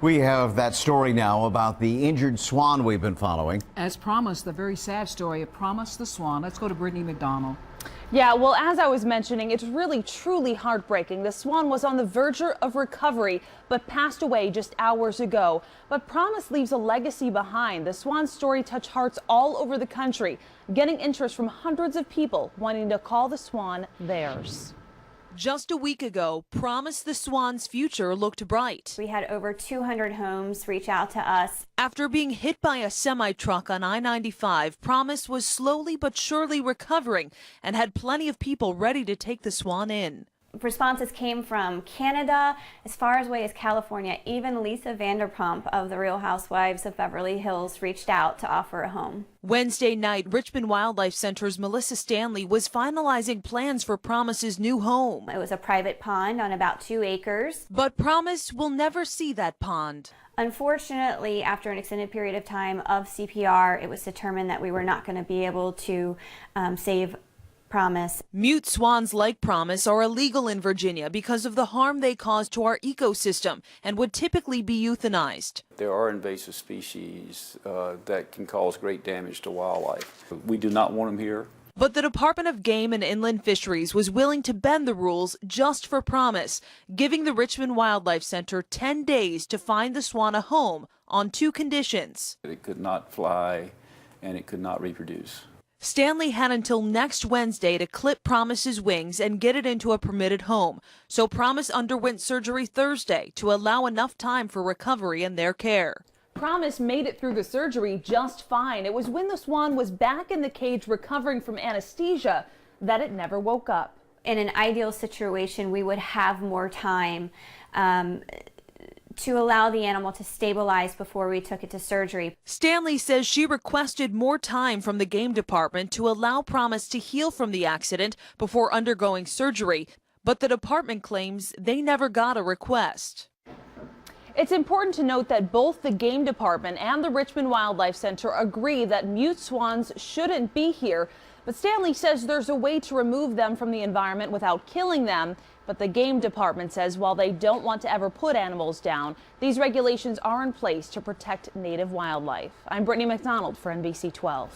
We have that story now about the injured swan we've been following. As promised, the very sad story of Promise the Swan. Let's go to Britni McDonald. Yeah, well, as I was mentioning, it's really truly heartbreaking. The swan was on the verge of recovery, but passed away just hours ago. But Promise leaves a legacy behind. The swan's story touched hearts all over the country, getting interest from hundreds of people wanting to call the swan theirs. Just a week ago, Promise the Swan's future looked bright. We had over 200 homes reach out to us. After being hit by a semi-truck on I-95, Promise was slowly but surely recovering and had plenty of people ready to take the swan in. Responses came from Canada, as far away as California. Even Lisa Vanderpump of the Real Housewives of Beverly Hills reached out to offer a home. Wednesday night, Richmond Wildlife Center's Melissa Stanley was finalizing plans for Promise's new home. It was a private pond on about 2 acres. But Promise will never see that pond. Unfortunately, after an extended period of time of CPR, it was determined that we were not going to be able to save Promise. Mute swans like Promise are illegal in Virginia because of the harm they cause to our ecosystem and would typically be euthanized. There are invasive species that can cause great damage to wildlife. We do not want them here. But the Department of Game and Inland Fisheries was willing to bend the rules just for Promise, giving the Richmond Wildlife Center 10 days to find the swan a home on 2 conditions. It could not fly and it could not reproduce. Stanley had until next Wednesday to clip Promise's wings and get it into a permitted home. So Promise underwent surgery Thursday to allow enough time for recovery and their care. Promise made it through the surgery just fine. It was when the swan was back in the cage recovering from anesthesia that it never woke up. In an ideal situation, we would have more time to allow the animal to stabilize before we took it to surgery. Stanley says she requested more time from the game department to allow Promise to heal from the accident before undergoing surgery, but the department claims they never got a request. It's important to note that both the game department and the Richmond Wildlife Center agree that mute swans shouldn't be here, but Stanley says there's a way to remove them from the environment without killing them. But the game department says while they don't want to ever put animals down, these regulations are in place to protect native wildlife. I'm Britni McDonald for NBC12.